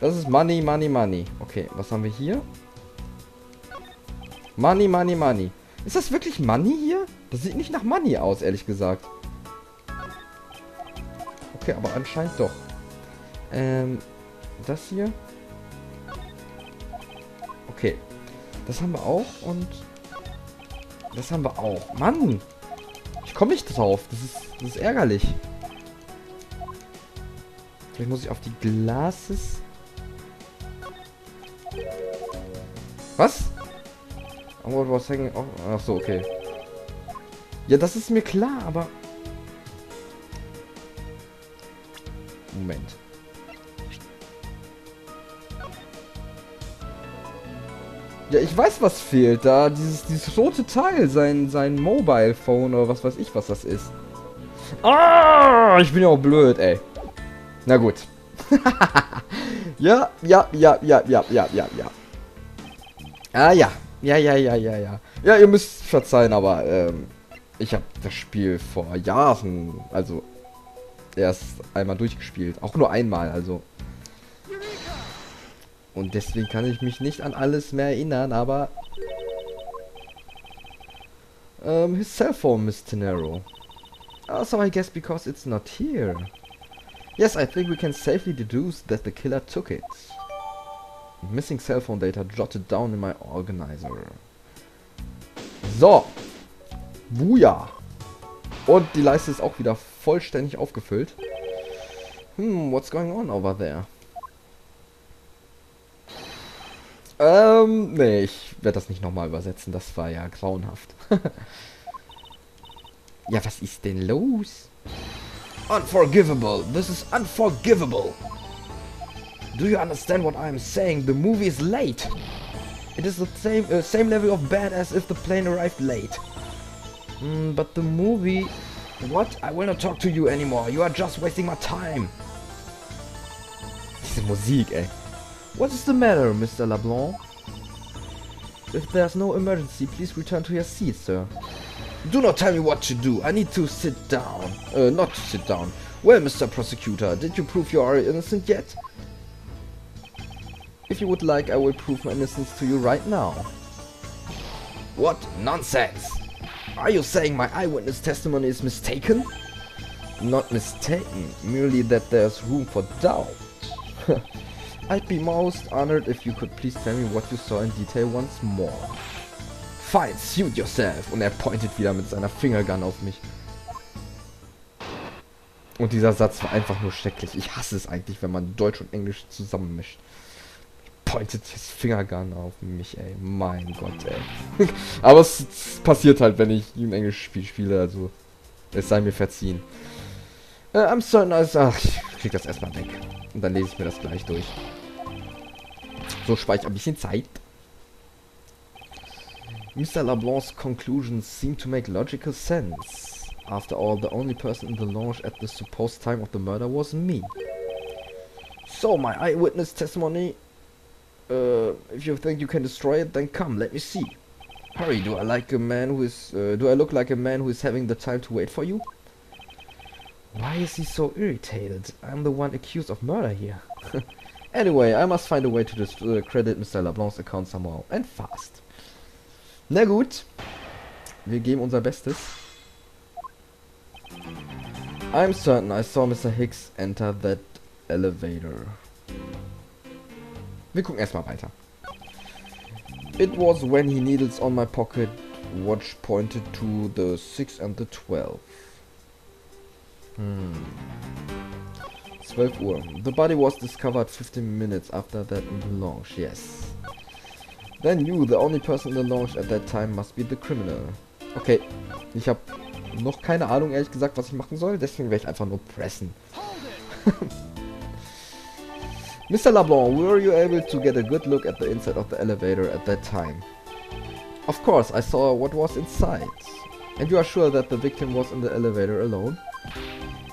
Das ist Money, Money, Money. Okay, was haben wir hier? Money, Money, Money. Ist das wirklich Money hier? Das sieht nicht nach Money aus, ehrlich gesagt. Okay, aber anscheinend doch. Das hier. Okay. Das haben wir auch und... Das haben wir auch. Mann! Ich komme nicht drauf. Das ist ärgerlich. Vielleicht muss ich auf die Glases... Was? Was hängen? Ach so, okay. Ja, das ist mir klar, aber... Moment. Ja, ich weiß, was fehlt. Da, dieses rote Teil, sein Mobile Phone oder was weiß ich, was das ist. Ah, ich bin ja auch blöd, ey. Na gut. Ja. Ah, ja. Ja. Ja, ihr müsst verzeihen, aber, ich habe das Spiel vor Jahren, also, erst einmal durchgespielt. Auch nur einmal, also. Und deswegen kann ich mich nicht an alles mehr erinnern, aber... his cell phone, Miss Tenero. So I guess because it's not here. Yes, I think we can safely deduce that the killer took it. Missing cell phone data jotted down in my organizer. So. Buja. Und die Leiste ist auch wieder vollständig aufgefüllt. What's going on over there? Nee, ich werde das nicht nochmal übersetzen. Das war ja grauenhaft. Ja, was ist denn los? Unforgivable. This is unforgivable. Do you understand what I'm saying? The movie is late. It is the same level of bad as if the plane arrived late. But the movie... What? I will not talk to you anymore. You are just wasting my time. Diese Musik, ey. What is the matter, Mr. LeBlanc? If there's no emergency, please return to your seat, sir. Do not tell me what to do. I need to sit down. Not to sit down. Well, Mr. Prosecutor, did you prove you are innocent yet? If you would like, I will prove my innocence to you right now. What nonsense! Are you saying my eyewitness testimony is mistaken? Not mistaken, merely that there's room for doubt. I'd be most honored if you could please tell me what you saw in detail once more. Fine, suit yourself. Und er pointet wieder mit seiner Fingergun auf mich. Und dieser Satz war einfach nur schrecklich. Ich hasse es eigentlich, wenn man Deutsch und Englisch zusammenmischt. Pointet his Fingergun auf mich, ey. Mein Gott, ey. Aber es passiert halt, wenn ich ein Englisch-Spiel spiele, also es sei mir verziehen. I'm certain, ach, ich krieg das erstmal weg. Und dann lese ich mir das gleich durch. So spare ich ein bisschen Zeit. Mr. LeBlanc's conclusions seem to make logical sense. After all, the only person in the lounge at the supposed time of the murder was me. So, my eyewitness testimony... if you think you can destroy it, then come, let me see. Hurry, do I look like a man who is having the time to wait for you? Why is he so irritated? I'm the one accused of murder here. Anyway, I must find a way to discredit Mr. LeBlanc's account somehow. And fast. Na gut. Wir geben unser Bestes. I'm certain I saw Mr. Hicks enter that elevator. Wir gucken erstmal weiter. It was when he needles on my pocket watch pointed to the 6 and the 12. 12 Uhr. The body was discovered 15 minutes after that in the lounge, yes. Then you, the only person in the lounge at that time, must be the criminal. Okay, ich habe noch keine Ahnung, ehrlich gesagt, was ich machen soll, deswegen werde ich einfach nur pressen. Mr. LeBlanc, were you able to get a good look at the inside of the elevator at that time? Of course, I saw what was inside. And you are sure that the victim was in the elevator alone?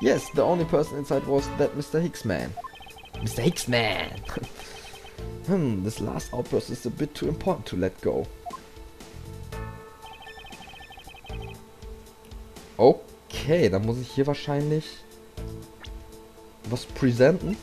Yes, the only person inside was that Mr. Hicks man. Mr. Hicks man! This last outburst is a bit too important to let go. Okay, dann muss ich hier wahrscheinlich was präsentieren.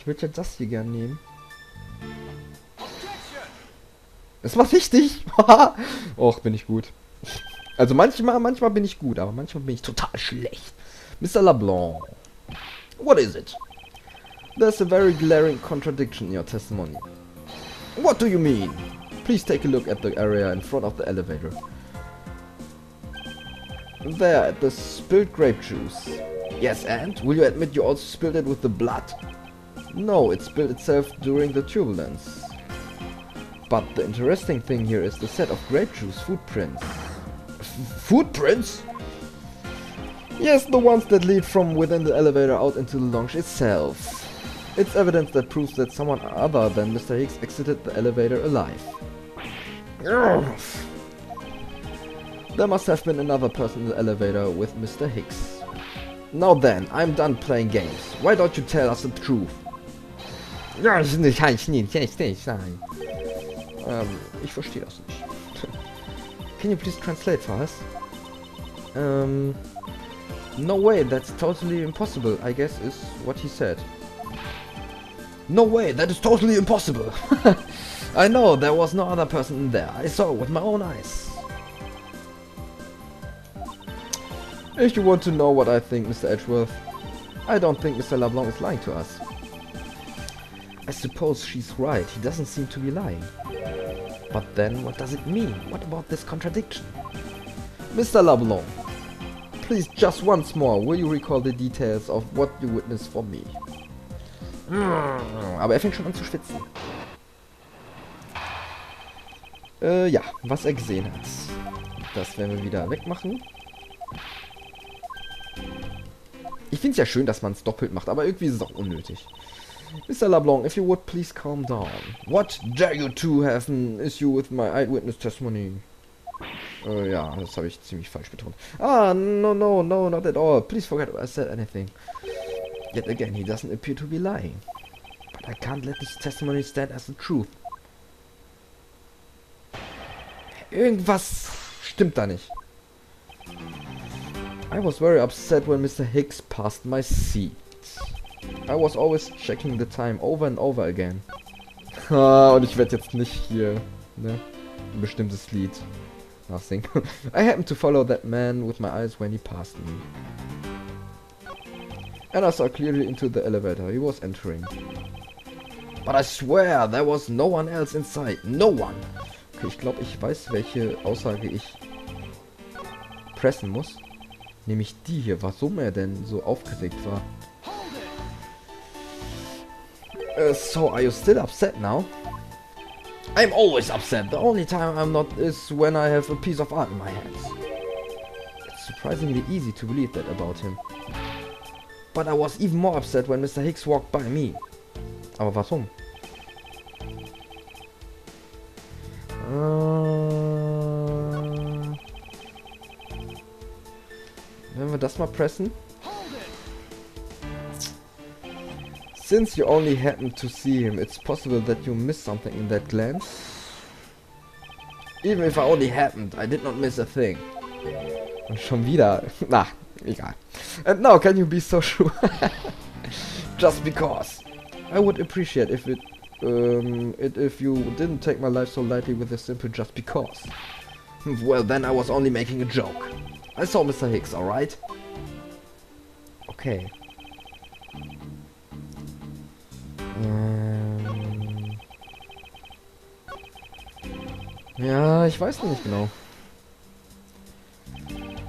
würde ja das hier gern nehmen. Das war richtig. Och, bin ich gut. Also manchmal bin ich gut, aber manchmal bin ich total schlecht. Mr. LeBlanc. What is it? There's a very glaring contradiction in your testimony. What do you mean? Please take a look at the area in front of the elevator. There, at the spilled grape juice. Yes, and? Will you admit you also spilled it with the blood? No, it spilled itself during the turbulence. But the interesting thing here is the set of grape juice footprints. Footprints? Yes, the ones that lead from within the elevator out into the lounge itself. It's evidence that proves that someone other than Mr. Hicks exited the elevator alive. There must have been another person in the elevator with Mr. Hicks. Now then, I'm done playing games. Why don't you tell us the truth? Ich verstehe das nicht. Can you please translate for us? No way, that's totally impossible, I guess is what he said. No way, that is totally impossible. I know, there was no other person in there. I saw it with my own eyes. If you want to know what I think, Mr. Edgeworth, I don't think Mr. LeBlanc is lying to us. I suppose she's right, he doesn't seem to be lying. But then, what does it mean? What about this contradiction? Mr. LeBlanc, please just once more, will you recall the details of what you witnessed for me? Aber er fängt schon an zu schwitzen. Ja, was er gesehen hat. Das werden wir wieder wegmachen. Ich finde es ja schön, dass man es doppelt macht, aber irgendwie ist es auch unnötig. Mr. LeBlanc, if you would please calm down. What dare you two have an issue with my eyewitness testimony? Ja, das habe ich ziemlich falsch betont. Ah, no, not at all. Please forget I said anything. Yet again, he doesn't appear to be lying. But I can't let this testimony stand as the truth. Irgendwas stimmt da nicht. I was very upset when Mr. Hicks passed my seat. I was always checking the time over and over again. Und ich werde jetzt nicht hier, ne, ein bestimmtes Lied nachsingen. I happened to follow that man with my eyes when he passed me. And I saw clearly into the elevator he was entering. But I swear there was no one else inside. No one. Okay, ich glaube, ich weiß, welche Aussage ich pressen muss. Nämlich die hier, warum er denn so aufgeregt war. So, are you still upset now? I'm always upset. The only time I'm not is when I have a piece of art in my hands. It's surprisingly easy to believe that about him. But I was even more upset when Mr. Hicks walked by me. Aber warum? Wenn wir das mal pressen. Since you only happened to see him, it's possible that you missed something in that glance. Even if I only happened, I did not miss a thing. Und schon wieder. Na, egal. And now, can you be so sure? Just because. I would appreciate if if you didn't take my life so lightly with a simple just because. Well, then I was only making a joke. I saw Mr. Hicks, alright? Okay. Ja, ich weiß nicht genau.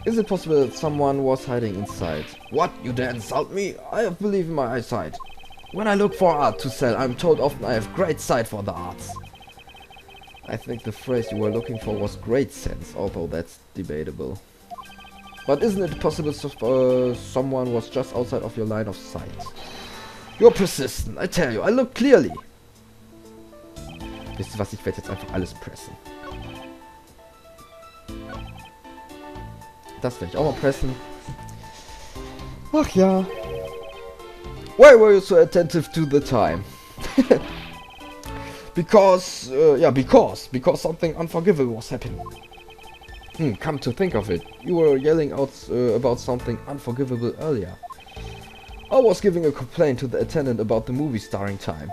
Is it possible that someone was hiding inside? What? You dare insult me? I believe in my eyesight. When I look for art to sell, I'm told often I have great sight for the arts. I think the phrase you were looking for was great sense, although that's debatable. But isn't it possible someone was just outside of your line of sight? You're persistent, I tell you, I look clearly. Wisst ihr was, ich werde jetzt einfach alles pressen. Das werde ich auch mal pressen. Ach ja. Why were you so attentive to the time? Because something unforgivable was happening. Come to think of it, you were yelling out about something unforgivable earlier. I was giving a complaint to the attendant about the movie starring time.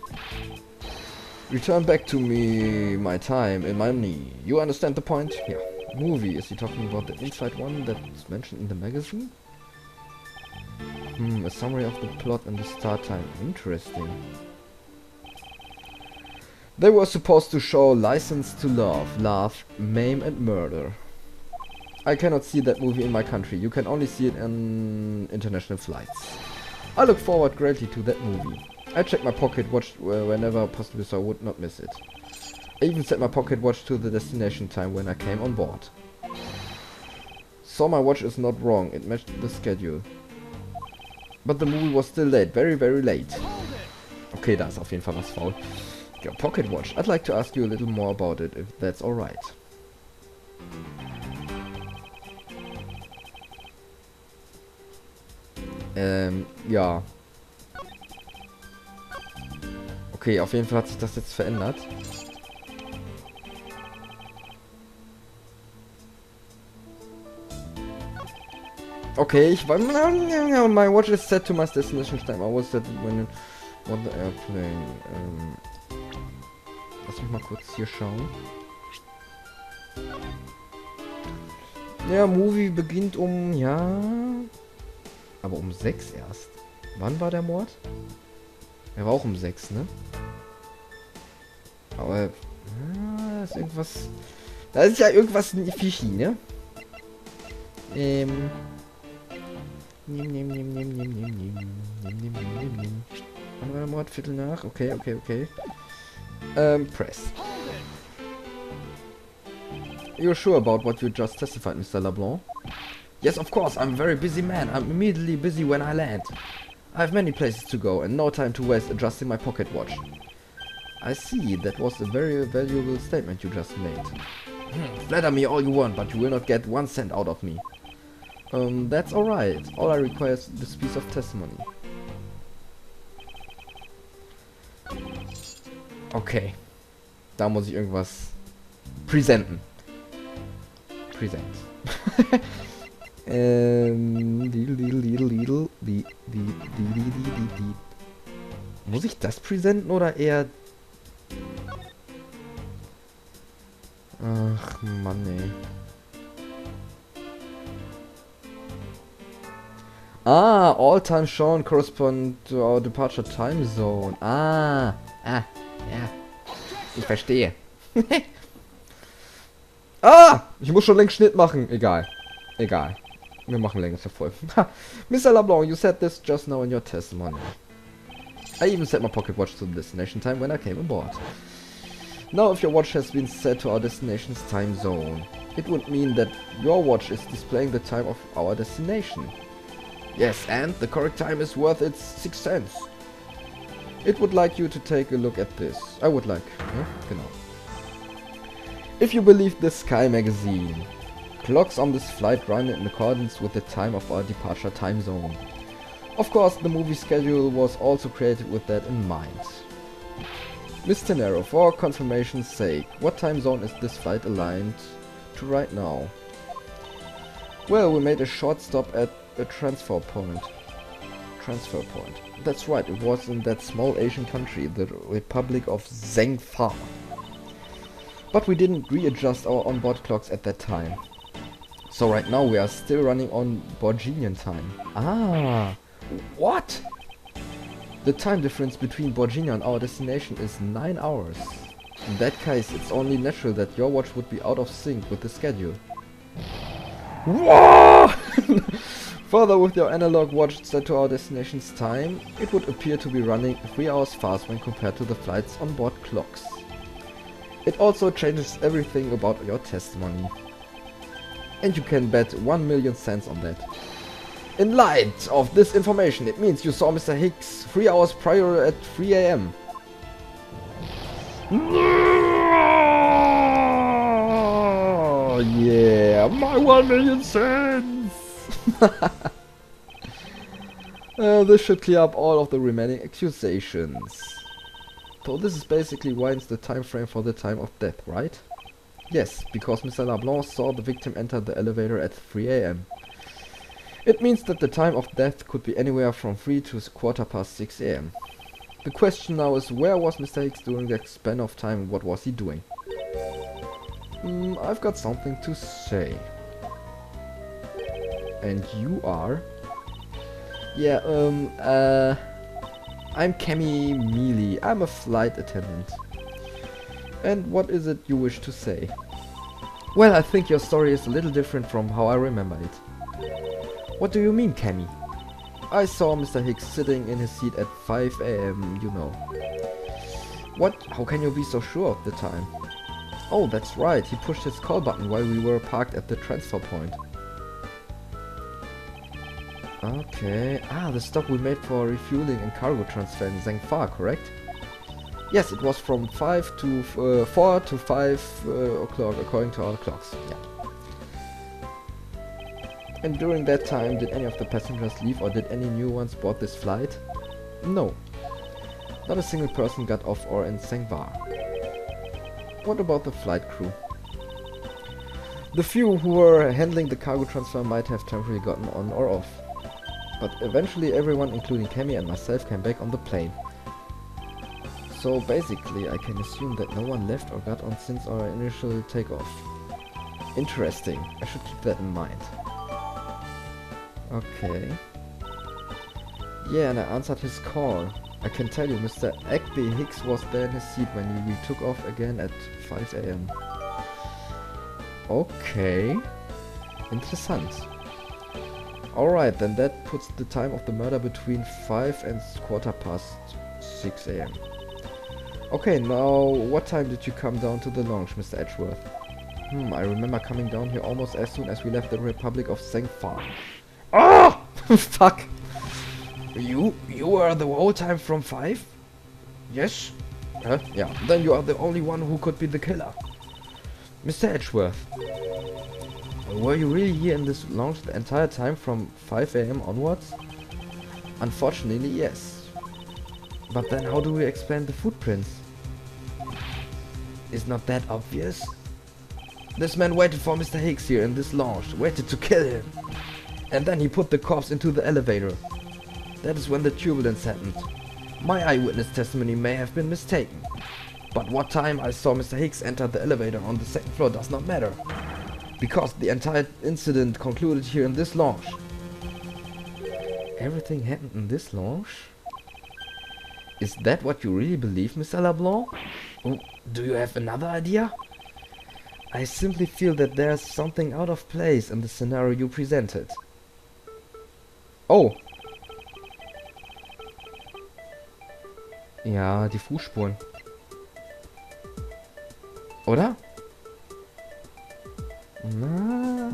Return back to me my time and money. You understand the point? Yeah. Movie. Is he talking about the inside one that's mentioned in the magazine? A summary of the plot and the start time. Interesting. They were supposed to show License to Love, Maim and Murder. I cannot see that movie in my country. You can only see it on international flights. I look forward greatly to that movie. I check my pocket watch whenever possible so I would not miss it. I even set my pocket watch to the destination time when I came on board. So my watch is not wrong, it matched the schedule. But the movie was still late, very very late. Okay, da ist auf jeden Fall was faul. Your pocket watch. I'd like to ask you a little more about it, if that's alright. Ja. Okay, auf jeden Fall hat sich das jetzt verändert. Okay, ich war... My watch is set to my destination time. I was set when on the airplane. Lass mich mal kurz hier schauen. Ja, Movie beginnt um... Ja... Aber um 6 erst. Wann war der Mord? Er war auch um 6, ne? Aber... Da ist irgendwas... Da ist ja irgendwas fishy, ne? Wann war der Mord? Viertel nach? Okay. Press. You're sure about what you just testified, Mr. LeBlanc? Yes, of course, I'm a very busy man. I'm immediately busy when I land. I have many places to go and no time to waste adjusting my pocket watch. I see, that was a very valuable statement you just made. Flatter me all you want, but you will not get 1 cent out of me. That's alright. All I require is this piece of testimony. Okay. Da muss ich irgendwas presenten. Present. Muss ich das presenten oder eher... Ach Mann, ey. Ah, all time shown correspond to our departure time zone. Ja. Ich verstehe. Ich muss schon längst Schnitt machen. Egal. Wir machen längste Folgen. Mr. LeBlanc, you said this just now in your testimony. I even set my pocket watch to the destination time when I came aboard. Now if your watch has been set to our destination's time zone, it would mean that your watch is displaying the time of our destination. Yes, and the correct time is worth its 6 cents. It would like you to take a look at this. I would like. Ja, genau. If you believe the Sky magazine, clocks on this flight run in accordance with the time of our departure time zone. Of course, the movie schedule was also created with that in mind. Miss Tenero, for confirmation's sake, what time zone is this flight aligned to right now? Well, we made a short stop at a transfer point. That's right, it was in that small Asian country, the Republic of Zhengfa. But we didn't readjust our onboard clocks at that time. So right now we are still running on Borginian time. Ah, what? The time difference between Borginia and our destination is 9 hours. In that case, it's only natural that your watch would be out of sync with the schedule. Whoa! Further, with your analog watch set to our destination's time, it would appear to be running 3 hours fast when compared to the flight's onboard clocks. It also changes everything about your testimony. And you can bet 1 million cents on that. In light of this information, it means you saw Mr. Hicks 3 hours prior at 3 AM. Oh, yeah, my 1 million cents! This should clear up all of the remaining accusations. So this is basically winds the time frame for the time of death, right? Yes, because Mr. LeBlanc saw the victim enter the elevator at 3 AM. It means that the time of death could be anywhere from 3 to 6 a.m. The question now is, where was Mr. Hicks during that span of time? What was he doing? I've got something to say. And you are? Yeah, I'm Cammy Mealy. I'm a flight attendant. And what is it you wish to say? Well, I think your story is a little different from how I remember it. What do you mean, Cammy? I saw Mr. Hicks sitting in his seat at 5 a.m., you know. What? How can you be so sure of the time? Oh, that's right, he pushed his call button while we were parked at the transfer point. Okay, the stop we made for refueling and cargo transfer in Zhengfa, correct? Yes, it was from 4 to 5 o'clock, according to our clocks, yeah. And during that time, did any of the passengers leave or did any new ones board this flight? No. Not a single person got off or in Zhengfa. What about the flight crew? The few who were handling the cargo transfer might have temporarily gotten on or off. But eventually everyone, including Cammy and myself, came back on the plane. So basically I can assume that no one left or got on since our initial takeoff. Interesting. I should keep that in mind. Okay. Yeah, and I answered his call. I can tell you, Mr. Egby Hicks was there in his seat when we took off again at 5 a.m. Okay. Interessant. Alright, then that puts the time of the murder between 5 and 6 a.m. Okay, now what time did you come down to the lounge, Mr. Edgeworth? I remember coming down here almost as soon as we left the Republic of Zhengfa. Ah! Fuck! You were the whole time from 5? Yes? Yeah, then you are the only one who could be the killer. Mr. Edgeworth, were you really here in this lounge the entire time from 5 a.m. onwards? Unfortunately, yes. But then how do we explain the footprints? Is not that obvious? This man waited for Mr. Hicks here in this lounge, waited to kill him. And then he put the corpse into the elevator. That is when the turbulence happened. My eyewitness testimony may have been mistaken. But what time I saw Mr. Hicks enter the elevator on the second floor does not matter. Because the entire incident concluded here in this lounge. Everything happened in this lounge? Is that what you really believe, Mr. LeBlanc? Oh, do you have another idea? I simply feel that there's something out of place in the scenario you presented. Oh. Ja, die Fußspuren. Oder? Na.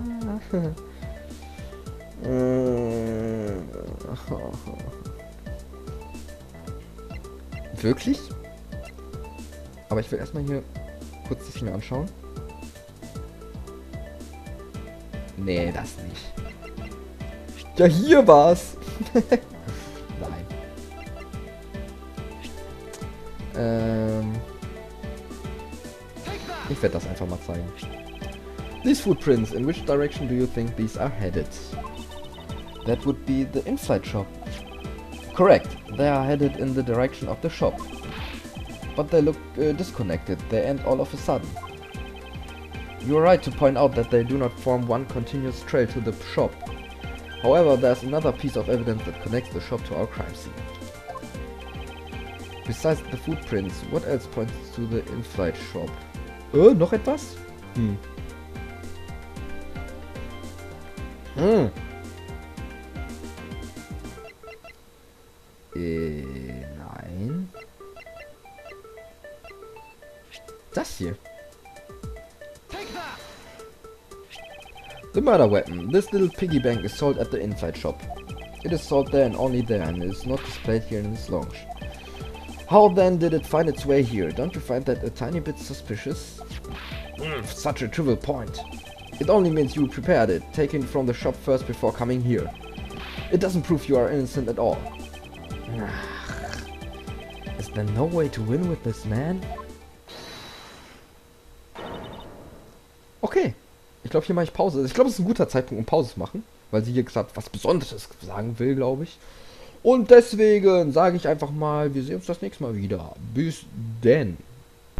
Wirklich? Aber ich will erstmal hier kurz das mir anschauen. Nee, das nicht. Ja, hier war's. Nein. Ich werde das einfach mal zeigen. These footprints, in which direction do you think these are headed? That would be the in-flight shop. Correct, they are headed in the direction of the shop. But they look disconnected, they end all of a sudden. You are right to point out that they do not form one continuous trail to the shop. However, there's another piece of evidence that connects the shop to our crime scene. Besides the footprints, what else points to the in-flight shop? Noch etwas? Nein. Das hier. The murder weapon. This little piggy bank is sold at the in-flight shop. It is sold there and only there, and it is not displayed here in this lounge. How then did it find its way here? Don't you find that a tiny bit suspicious? Such a trivial point. It only means you prepared it, taken it from the shop first before coming here. It doesn't prove you are innocent at all. Is there no way to win with this man? Okay. Ich glaube, hier mache ich Pause. Ich glaube, es ist ein guter Zeitpunkt, um Pause zu machen. weil sie hier gerade was Besonderes sagen will, glaube ich. Und deswegen sage ich einfach mal, wir sehen uns das nächste Mal wieder. Bis denn.